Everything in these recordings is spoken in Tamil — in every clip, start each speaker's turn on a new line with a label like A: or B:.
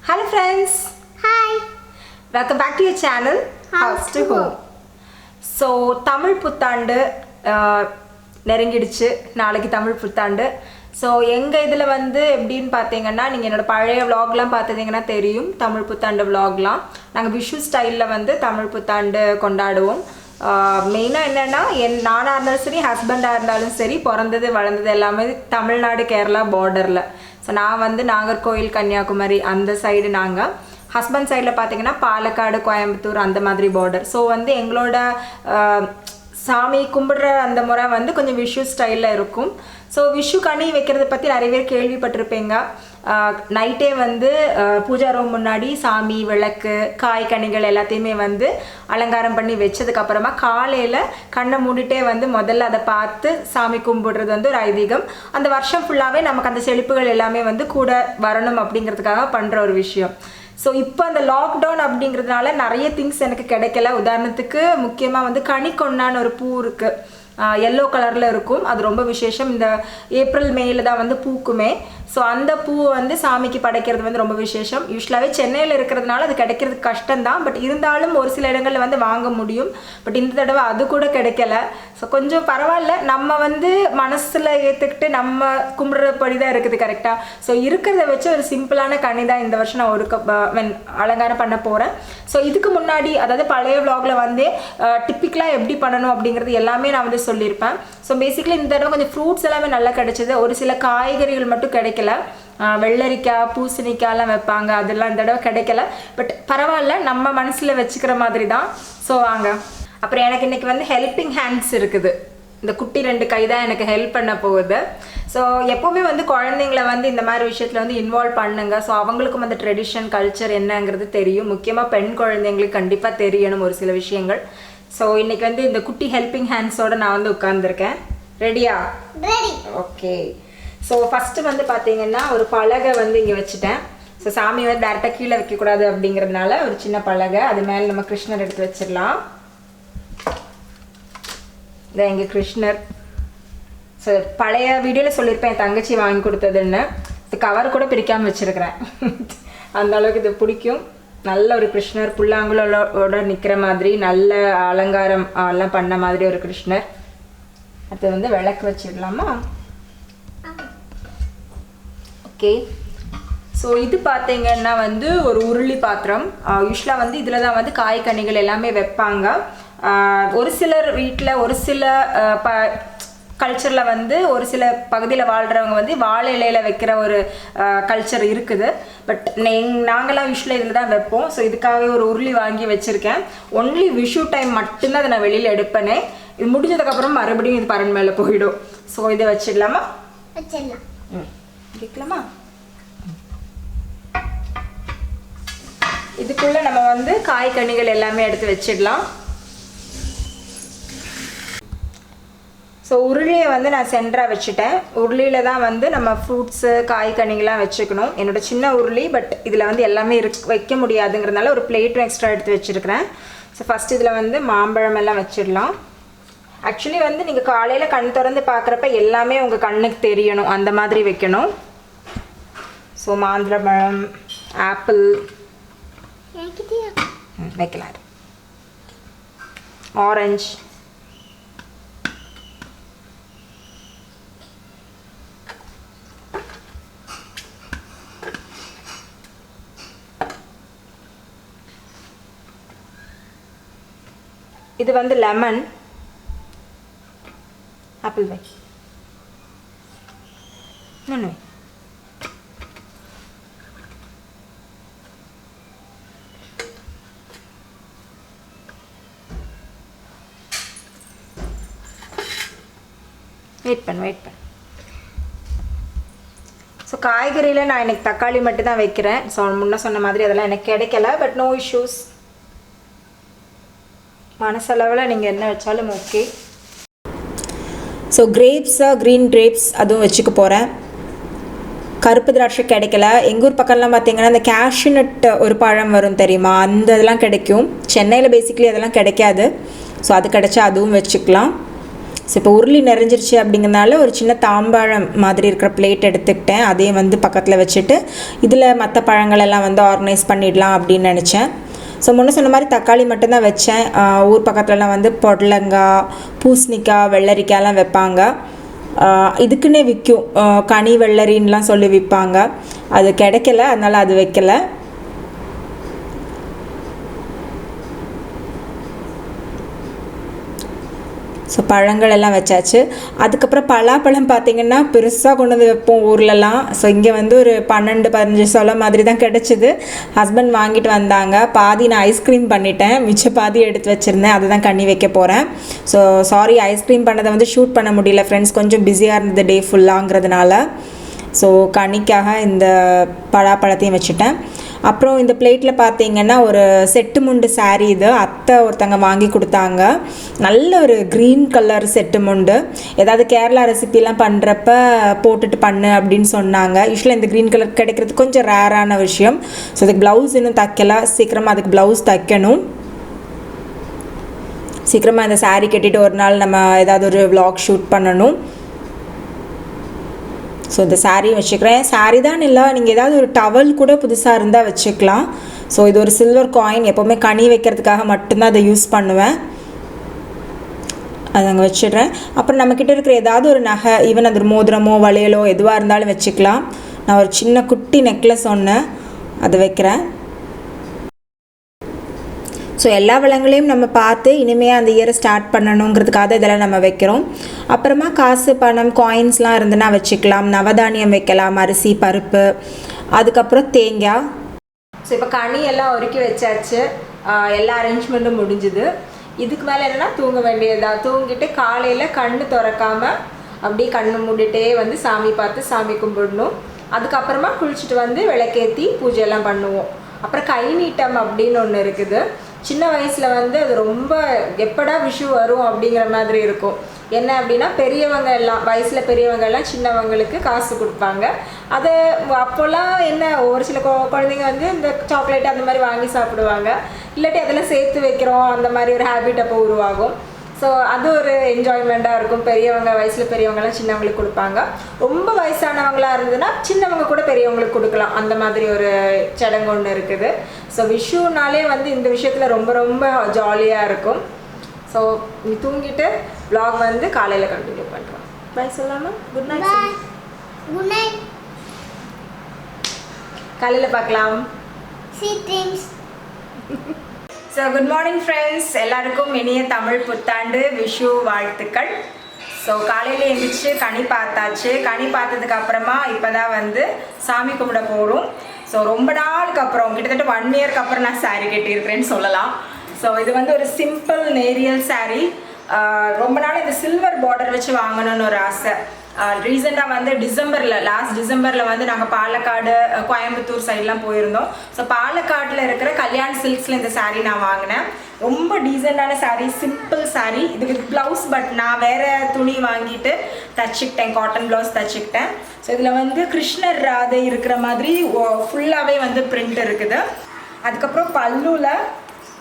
A: Hello friends.
B: Hi.
A: Welcome back to your channel House to Home. So Tamil புத்தாண்டு நெருங்கிடுச்சு. நாளைக்கு தமிழ் புத்தாண்டு. ஸோ எங்கள் இதில் வந்து எப்படின்னு பார்த்தீங்கன்னா நீங்கள் என்னோடய பழைய விலாக்லாம் பார்த்தீங்கன்னா தெரியும். தமிழ் புத்தாண்டு விலாக்லாம் நாங்கள் விஷு ஸ்டைலில் வந்து தமிழ் புத்தாண்டு கொண்டாடுவோம். மெயினாக என்னென்னா நானாக இருந்தாலும் சரி, ஹஸ்பண்டாக இருந்தாலும் சரி, பிறந்தது வளர்ந்தது எல்லாமே தமிழ்நாடு கேரளா பார்டரில். ஸோ நான் வந்து நாகர்கோவில் கன்னியாகுமரி அந்த சைடு, நாங்கள் ஹஸ்பண்ட் சைடில் பார்த்தீங்கன்னா பாலக்காடு கோயம்புத்தூர் அந்த மாதிரி பார்டர். ஸோ வந்து எங்களோட சாமி கும்பிடுற அந்த முறை வந்து கொஞ்சம் விஷு ஸ்டைலில் இருக்கும். ஸோ விஷு கனி வைக்கிறத பற்றி நிறைய பேர் கேள்விப்பட்டிருப்பீங்க. நைட்டே வந்து பூஜா ரூம் முன்னாடி சாமி விளக்கு காய் கனிகள் எல்லாத்தையுமே வந்து அலங்காரம் பண்ணி வச்சதுக்கப்புறமா காலையில் கண்ணை மூடிட்டே வந்து முதல்ல அதை பார்த்து சாமி கும்பிடுறது வந்து ஒரு ஐதீகம். அந்த வருஷம் ஃபுல்லாகவே நமக்கு அந்த செழிப்புகள் எல்லாமே வந்து கூட வரணும் அப்படிங்கிறதுக்காக பண்ணுற ஒரு விஷயம். ஸோ இப்போ அந்த லாக்டவுன் அப்படிங்கிறதுனால நிறைய திங்ஸ் எனக்கு கிடைக்கல. உதாரணத்துக்கு முக்கியமாக வந்து கனிக்கொன்னான்னு ஒரு பூ இருக்குது, எல்லோ கலரில் இருக்கும். அது ரொம்ப விசேஷம். இந்த ஏப்ரல் மேயில் தான் வந்து பூக்குமே. ஸோ அந்த பூவை வந்து சாமிக்கு படைக்கிறது வந்து ரொம்ப விசேஷம். யூஸ்வலாகவே சென்னையில் இருக்கிறதுனால அது கிடைக்கிறது கஷ்டம்தான். பட் இருந்தாலும் ஒரு சில இடங்களில் வந்து வாங்க முடியும். பட் இந்த தடவை அது கூட கிடைக்கல. ஸோ கொஞ்சம் பரவாயில்ல, நம்ம வந்து மனசில் ஏற்றுக்கிட்டு நம்ம கும்பிட்றபடி தான் இருக்குது கரெக்டாக. ஸோ இருக்கிறத வச்சு ஒரு சிம்பிளான கனி தான் இந்த வருஷம் நான் ஒரு அலங்காரம் பண்ண போகிறேன். ஸோ இதுக்கு முன்னாடி, அதாவது பழைய விலாகில் வந்து டிப்பிக்கலாக எப்படி பண்ணணும் அப்படிங்கிறது எல்லாமே நான் வந்து சொல்லியிருப்பேன். ஸோ பேசிக்கலி இந்த தடவை கொஞ்சம் ஃப்ரூட்ஸ் எல்லாமே நல்லா கிடைச்சிது. ஒரு சில காய்கறிகள் மட்டும் கிடைக்கல. வெள்ளரிக்காய் பூசணிக்காய்லாம் வைப்பாங்க, அதெல்லாம் இந்த தடவை கிடைக்கல. பட் பரவாயில்ல, நம்ம மனசில் வச்சுக்கிற மாதிரி தான். ஸோ வாங்க. அப்புறம் எனக்கு இன்றைக்கி வந்து ஹெல்பிங் ஹேண்ட்ஸ் இருக்குது. இந்த குட்டி 2 கை தான் எனக்கு ஹெல்ப் பண்ண போகுது. ஸோ எப்போவுமே வந்து குழந்தைங்கள வந்து இந்த மாதிரி விஷயத்தில் வந்து இன்வால்வ் பண்ணுங்க. ஸோ அவங்களுக்கும் அந்த ட்ரெடிஷன் கல்ச்சர் என்னங்கிறது தெரியும். முக்கியமாக பெண் குழந்தைங்களுக்கு கண்டிப்பாக தெரியணும் ஒரு சில விஷயங்கள். ஸோ இன்றைக்கி வந்து இந்த குட்டி ஹெல்பிங் ஹேண்ட்ஸோடு நான் வந்து உட்காந்துருக்கேன். ரெடியா?
B: ரெடி.
A: ஓகே. ஸோ ஃபஸ்ட்டு வந்து பார்த்தீங்கன்னா ஒரு பலகை வந்து இங்கே வச்சுட்டேன். ஸோ சாமி வந்து டேரெக்டாக கீழே வைக்கக்கூடாது அப்படிங்கிறதுனால ஒரு சின்ன பலகை, அது மேலே நம்ம கிருஷ்ணர் எடுத்து வச்சிடலாம். இதான் எங்கள் கிருஷ்ணர். ஸோ பழைய வீடியோவில் சொல்லியிருப்பேன் என் தங்கச்சி வாங்கி கொடுத்ததுன்னு. இது கவர் கூட பிரிக்காமல் வச்சுருக்கிறேன். அந்த அளவுக்கு இது பிடிக்கும். நல்ல ஒரு கிருஷ்ணர், புல்லாங்குழலோட நிற்கிற மாதிரி, நல்ல அலங்காரம் எல்லாம் பண்ண மாதிரி ஒரு கிருஷ்ணர். அது வந்து விளக்கு வச்சிடலாமா? ஓகே. ஸோ இது பார்த்தீங்கன்னா வந்து ஒரு உருளி பாத்திரம். யூஸ்வலாக வந்து இதில் தான் வந்து காய் கனிகள் எல்லாமே வைப்பாங்க. ஒரு சிலர் வீட்டில் ஒரு சில கல்ச்சரில் வந்து ஒரு சில பகுதியில் வாழ்கிறவங்க வந்து வாழை இலையில் வைக்கிற ஒரு கல்ச்சர் இருக்குது. பட் நாங்களாம் யூஸ்வலாக இதில் தான் வைப்போம். ஸோ இதுக்காகவே ஒரு உருளி வாங்கி வச்சுருக்கேன். ஒன்லி விஷு டைம் மட்டும்தான் அதை நான் வெளியில் எடுப்பேனே. இது முடிஞ்சதுக்கப்புறம் மறுபடியும் இது பரன் மேலே போயிடும். ஸோ இதை வச்சிடலாமா?
B: வச்சிடலாம்.
A: கேட்கலாமா? இதுக்குள்ளே நம்ம வந்து காய் கனிகள் எல்லாமே எடுத்து வச்சிடலாம். ஸோ உருளியை வந்து நான் சென்டராக வச்சுட்டேன். உருளியில் தான் வந்து நம்ம ஃப்ரூட்ஸு காய் கனிகள்லாம் வச்சுக்கணும். என்னோட சின்ன உருளி, பட் இதில் வந்து எல்லாமே வைக்க முடியாதுங்கிறதுனால ஒரு பிளேட்டும் எக்ஸ்ட்ரா எடுத்து வச்சுருக்கிறேன். ஸோ ஃபஸ்ட் இதில் வந்து மாம்பழம் எல்லாம் வச்சிடலாம். ஆக்சுவலி வந்து நீங்கள் காலையில் கண் திறந்து பார்க்குறப்ப எல்லாமே உங்கள் கண்ணுக்கு தெரியணும், அந்த மாதிரி வைக்கணும். ஸோ மாதுளம்பழம், ஆப்பிள் வைக்கலாம், ஆரஞ்சு, இது வந்து லெமன், ஆப்பிள் வை, இன்னொன்று வை. வெயிட் பண்ணு. ஸோ காய்கறியில் நான் எனக்கு தக்காளி மட்டும் தான் வைக்கிறேன். ஸோ முன்ன சொன்ன மாதிரி அதெல்லாம் எனக்கு கிடைக்கல. But no issues. மனசளவில் நீங்கள் என்ன வச்சாலும் ஓகே. ஸோ கிரேப்ஸாக க்ரீன் கிரேப்ஸ் அதுவும் வச்சுக்க போகிறேன். கருப்பு திராட்சை கிடைக்கல. எங்கள் ஊர் பக்கம்லாம் பார்த்தீங்கன்னா இந்த கேஷ்யூநட் ஒரு பழம் வரும் தெரியுமா, அந்த இதெல்லாம் கிடைக்கும். சென்னையில் பேசிக்கலி அதெல்லாம் கிடைக்காது. ஸோ அது கிடைச்சா அதுவும் வச்சுக்கலாம். ஸோ இப்போ உருளி நிறைஞ்சிருச்சு அப்படிங்கிறனால ஒரு சின்ன தாம்பாழம் மாதிரி இருக்கிற பிளேட் எடுத்துக்கிட்டேன். அதையும் வந்து பக்கத்தில் வச்சுட்டு இதில் மற்ற பழங்களெல்லாம் வந்து ஆர்கனைஸ் பண்ணிடலாம் அப்படின்னு நினச்சேன். ஸோ முன்ன சொன்ன மாதிரி தக்காளி மட்டும்தான் வச்சேன். ஊர் பக்கத்துலலாம் வந்து பொடலங்காய், பூசணிக்காய், வெள்ளரிக்காய்லாம் வைப்பாங்க. இதுக்குன்னே விற்கும், கனி வெள்ளரின்லாம் சொல்லி விற்பாங்க. அது கிடைக்கல, அதனால் அது வைக்கல. ஸோ பழங்கள் எல்லாம் வச்சாச்சு. அதுக்கப்புறம் பலாப்பழம் பார்த்திங்கன்னா பெருசாக கொண்டு வந்து வைப்போம் ஊர்லலாம். ஸோ இங்கே வந்து ஒரு 12-15 சொலை மாதிரி தான் கிடச்சிது. ஹஸ்பண்ட் வாங்கிட்டு வந்தாங்க. பாதி நான் ஐஸ்கிரீம் பண்ணிட்டேன், மிச்ச பாதி எடுத்து வச்சுருந்தேன். அதை தான் கண்ணி வைக்க போகிறேன். ஸோ சாரி, ஐஸ்கிரீம் பண்ணதை வந்து ஷூட் பண்ண முடியல ஃப்ரெண்ட்ஸ், கொஞ்சம் பிஸியாக இருந்தது டே ஃபுல்லாங்கிறதுனால. ஸோ கனிக்காக இந்த பலாப்பழத்தையும் வச்சுட்டேன். அப்புறம் இந்த பிளேட்டில் பார்த்தீங்கன்னா ஒரு செட்டு முண்டு சாரீ, இது அத்தை ஒருத்தங்க வாங்கி கொடுத்தாங்க. நல்ல ஒரு க்ரீன் கலர் செட்டு முண்டு. ஏதாவது கேரளா ரெசிபிலாம் பண்ணுறப்ப போட்டுட்டு பண்ணு அப்படின்னு சொன்னாங்க. யூஸ்வலாக இந்த க்ரீன் கலர் கிடைக்கிறது கொஞ்சம் ரேரான விஷயம். ஸோ அதுக்கு ப்ளவுஸ் இன்னும் தைக்கல, சீக்கிரமாக அதுக்கு ப்ளவுஸ் தைக்கணும். சீக்கிரமாக இந்த சாரீ கட்டிட்டு ஒரு நாள் நம்ம ஏதாவது ஒரு vlog ஷூட் பண்ணணும். ஸோ இந்த சாரியும் வச்சுக்கிறேன். சாரீ தான் இல்லை, நீங்கள் ஏதாவது ஒரு டவல் கூட புதுசாக இருந்தால் வச்சுக்கலாம். ஸோ இது ஒரு சில்வர் காயின், எப்போவுமே கனி வைக்கிறதுக்காக மட்டும்தான் அதை யூஸ் பண்ணுவேன். அதை அங்கே வச்சிடுறேன். அப்புறம் நம்மக்கிட்ட இருக்கிற ஏதாவது ஒரு நகை, ஈவன் அது ஒரு மோதிரமோ வளையலோ எதுவாக இருந்தாலும் வச்சுக்கலாம். நான் ஒரு சின்ன குட்டி நெக்லஸ் ஒன்று அதை வைக்கிறேன். ஸோ எல்லா வளங்களையும் நம்ம பார்த்து இனிமையாக அந்த இயரை ஸ்டார்ட் பண்ணணுங்கிறதுக்காக இதெல்லாம் நம்ம வைக்கிறோம். அப்புறமா காசு, பணம், காயின்ஸ்லாம் இருந்துன்னா வச்சுக்கலாம். நவதானியம் வைக்கலாம், அரிசி, பருப்பு, அதுக்கப்புறம் தேங்காய். ஸோ இப்போ கனி எல்லாம் ஒருக்கி வச்சாச்சு, எல்லா அரேஞ்ச்மெண்ட்டும் முடிஞ்சுது. இதுக்கு மேலே என்னென்னா தூங்க வேண்டியதாக. தூங்கிட்டு காலையில் கண்ணு திறக்காமல் அப்படியே கண்ணு மூடிட்டே வந்து சாமி பார்த்து சாமி கும்பிடணும். அதுக்கப்புறமா குளிச்சுட்டு வந்து விளக்கேற்றி பூஜையெல்லாம் பண்ணுவோம். அப்புறம் கை நீட்டம் அப்படின்னு ஒன்று இருக்குது. சின்ன வயசில் வந்து அது ரொம்ப எப்படா விஷு வரும் அப்படிங்கிற மாதிரி இருக்கும். என்ன அப்படின்னா பெரியவங்க எல்லாம், வயசில் பெரியவங்க எல்லாம் சின்னவங்களுக்கு காசு கொடுப்பாங்க. அதை அப்போல்லாம் என்ன, ஒரு சில குழந்தைங்க வந்து இந்த சாக்லேட் அந்த மாதிரி வாங்கி சாப்பிடுவாங்க. இல்லாட்டி அதெல்லாம் சேர்த்து வைக்கிறோம், அந்த மாதிரி ஒரு ஹேபிட் அப்போ உருவாகும். ஸோ அது ஒரு என்ஜாய்மெண்ட்டாக இருக்கும். பெரியவங்க, வயசில் பெரியவங்களாம் சின்னவங்களுக்கு கொடுப்பாங்க. ரொம்ப வயசானவங்களாக இருந்ததுன்னா சின்னவங்க கூட பெரியவங்களுக்கு கொடுக்கலாம். அந்த மாதிரி ஒரு சடங்கு ஒன்று இருக்குது. ஸோ விஷுனாலே வந்து இந்த விஷயத்தில் ரொம்ப ரொம்ப ஜாலியாக இருக்கும். ஸோ நீ தூங்கிட்டு vlog வந்து காலையில் கண்டினியூ பண்ணுறோம். பை சொல்லாமா? Good night.
B: Good night.
A: காலையில் பார்க்கலாம்.
B: Sweet dreams.
A: So good morning friends, எல்லாருக்கும் இனிய தமிழ் புத்தாண்டு விஷு வாழ்த்துக்கள். ஸோ காலையில் எழுந்திரிச்சு கனி பார்த்தாச்சு. கனி பார்த்ததுக்கு அப்புறமா இப்போ தான் வந்து சாமி கும்பிட போகிறோம். ஸோ ரொம்ப நாளுக்கு அப்புறம், கிட்டத்தட்ட 1 இயர்க்கு அப்புறம் நான் சாரீ கட்டியிருக்கிறேன்னு சொல்லலாம். ஸோ இது வந்து ஒரு சிம்பிள் நேரியல் சாரீ. ரொம்ப நாள் இந்த சில்வர் பார்டர் வச்சு வாங்கணும்னு ஒரு ஆசை. ரீசெண்டாக வந்து லாஸ்ட் டிசம்பரில் வந்து நாங்கள் பாலக்காடு, கோயம்புத்தூர் சைட்லாம் போயிருந்தோம். ஸோ பாலக்காட்டில் இருக்கிற கல்யாண் சில்க்ஸில் இந்த சாரீ நான் வாங்கினேன். ரொம்ப டீசெண்டான சாரீ, சிம்பிள் சாரீ. இதுக்கு ப்ளவுஸ் பட் நான் வேறு துணி வாங்கிட்டு தச்சுக்கிட்டேன், காட்டன் ப்ளவுஸ் தச்சுக்கிட்டேன். ஸோ இதில் வந்து கிருஷ்ணர் ராதை இருக்கிற மாதிரி ஃபுல்லாகவே வந்து பிரிண்ட் இருக்குது. அதுக்கப்புறம் பல்லுவில்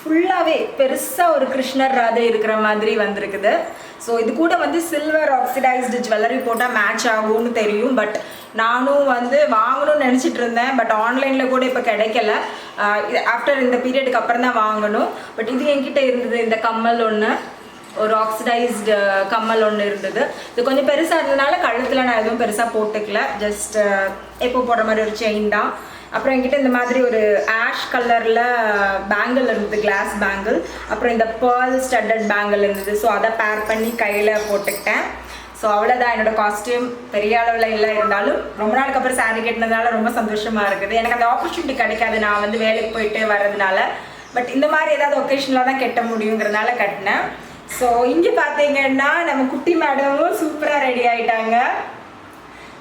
A: ஃபுல்லாகவே பெருசாக ஒரு கிருஷ்ணர் ராதை இருக்கிற மாதிரி வந்திருக்குது. ஸோ இது கூட வந்து சில்வர் ஆக்சிடைஸ்டு ஜுவல்லரி போட்டால் மேட்ச் ஆகும்னு தெரியும். பட் நானும் வந்து வாங்கணும்னு நினச்சிட்டு இருந்தேன். பட் ஆன்லைனில் கூட இப்போ கிடைக்கல. ஆஃப்டர் இந்த பீரியடுக்கு அப்புறம் தான் வாங்கணும். பட் இது என்கிட்ட இருந்தது. இந்த கம்மல் ஒன்று, ஒரு ஆக்சிடைஸ்டு கம்மல் ஒன்று இருந்தது. இது கொஞ்சம் பெருசாக இருந்ததுனால கழுத்தில் நான் எதுவும் பெருசாக போட்டுக்கல. ஜஸ்ட் எப்போ போடுற மாதிரி ஒரு செயின் தான். அப்புறம் என்கிட்ட இந்த மாதிரி ஒரு ஆஷ் கலரில் பேங்கிள் இருந்தது, கிளாஸ் பேங்கிள். அப்புறம் இந்த பேர்ல் ஸ்டட்டட் பேங்கிள் இருந்தது. ஸோ அதை பேர் பண்ணி கையில் போட்டுக்கிட்டேன். ஸோ அவ்வளோதான் என்னோடய காஸ்டியூம். பெரிய அளவில் இல்லை, இருந்தாலும் ரொம்ப நாளுக்கு அப்புறம் சாரீ கட்டினதுனால ரொம்ப சந்தோஷமாக இருக்குது. எனக்கு அந்த ஆப்பர்ச்சுனிட்டி கிடைக்காது நான் வந்து வேலைக்கு போயிட்டு வர்றதுனால. பட் இந்த மாதிரி ஏதாவது ஒகேஷனில் தான் கட்ட முடியுங்கிறதுனால கட்டினேன். ஸோ இங்கே பார்த்தீங்கன்னா நம்ம குட்டி மேடமும் சூப்பராக ரெடி ஆகிட்டாங்க.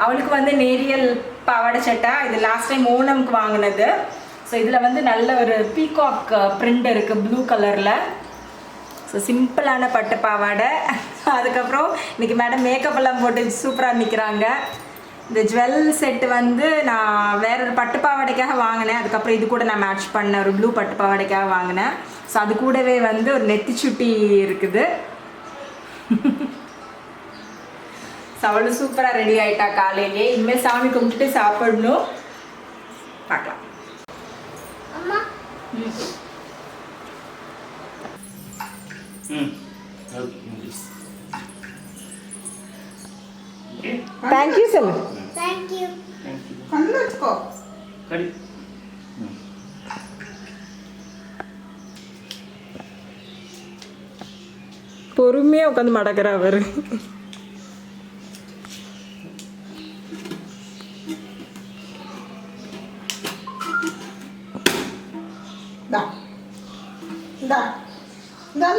A: அவளுக்கு வந்து நேரியல் பாவாடை சட்டை. இது லாஸ்ட் டைம் ஓணம்க்கு வாங்கினது. ஸோ இதில் வந்து நல்ல ஒரு பீகாக் பிரிண்ட் இருக்குது ப்ளூ கலரில். ஸோ சிம்பிளான பட்டு பாவாடை. அதுக்கப்புறம் இன்றைக்கி மேடம் மேக்கப் எல்லாம் போட்டு சூப்பராக நிற்கிறாங்க. இந்த ஜுவல் செட்டு வந்து நான் வேற ஒரு பட்டு பாவாடைக்காக வாங்கினேன். அதுக்கப்புறம் இது கூட நான் மேட்ச் பண்ண ஒரு ப்ளூ பட்டு பாவாடைக்காக வாங்கினேன். ஸோ அது கூடவே வந்து ஒரு நெத்திச்சுட்டி இருக்குது. அவளும் சூப்பராக ரெடி ஆயிட்டா காலையிலேயே. இனிமேல் சாமி கும்பிட்டுட்டு சாப்பிடணும். பார்க்கலாம்.
B: அம்மா
A: தேங்க்யூ சொல்லு.
B: thank you
A: கண்ணு வச்சுக்கோ. பொறுமையாக உட்காந்து மடக்கிற அவர்.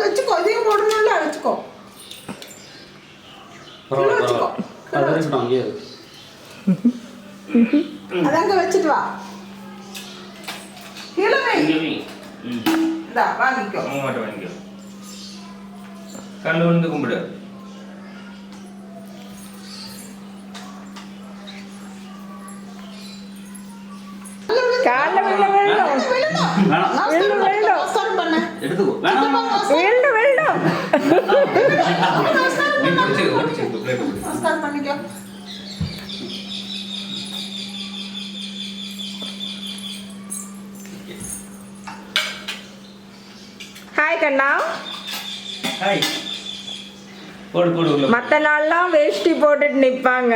A: வச்சுக்கோ, இதையும் போடணும்ல, வச்சுக்கோ. அதாங்க வச்சுட்டு வா. கீழே வை. வாங்கிக்கோ.
C: கண்ணு விழுந்து கும்பிடு.
A: ஹாய் கண்ணா.
C: ஹாய். போடு போடு உள்ள.
A: மற்ற நாள்லாம் வேஷ்டி போட்டுட்டு நிற்பாங்க.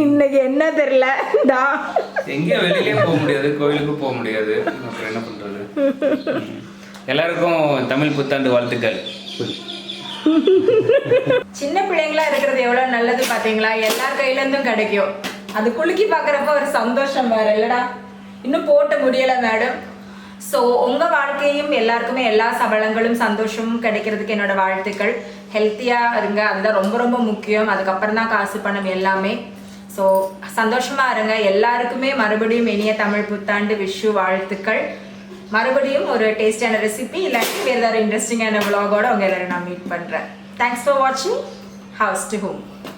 A: இன்னைக்கு என்ன தெரியல.
C: எங்கே வெளியிலே போக முடியாது, கோயிலுக்கு போக முடியாது. அப்புறம் என்ன பண்றது? எல்லாருக்கும் தமிழ் புத்தாண்டு வாழ்த்துக்கள்.
A: சின்ன பிள்ளைங்களா இருக்கிறது எவ்வளவு நல்லது பாத்தீங்களா? எல்லார் கையில இருந்தும் கிடைக்கும். அது குலுக்கி பாக்குறப்ப ஒரு சந்தோஷம் வேற இல்லடா. இன்னும் போட்ட முடியல மேடம். ஸோ உங்கள் வாழ்க்கையும் எல்லாருக்குமே எல்லா சபலங்களும் சந்தோஷமும் கிடைக்கிறதுக்கு என்னோட வாழ்த்துக்கள். ஹெல்த்தியாக இருங்க, அதுதான் ரொம்ப ரொம்ப முக்கியம். அதுக்கப்புறம் தான் காசு பணம் எல்லாமே. ஸோ சந்தோஷமாக இருங்க. எல்லாருக்குமே மறுபடியும் இனிய தமிழ் புத்தாண்டு விஷு வாழ்த்துக்கள். மறுபடியும் ஒரு டேஸ்டியான ரெசிபி இல்லாட்டி வேறு ஏதாவது இன்ட்ரெஸ்டிங்கான விலாகோட உங்கள் எல்லாரும் நான் மீட் பண்ணுறேன். தேங்க்ஸ் ஃபார் வாட்சிங் ஹவுஸ் டு ஹோம்.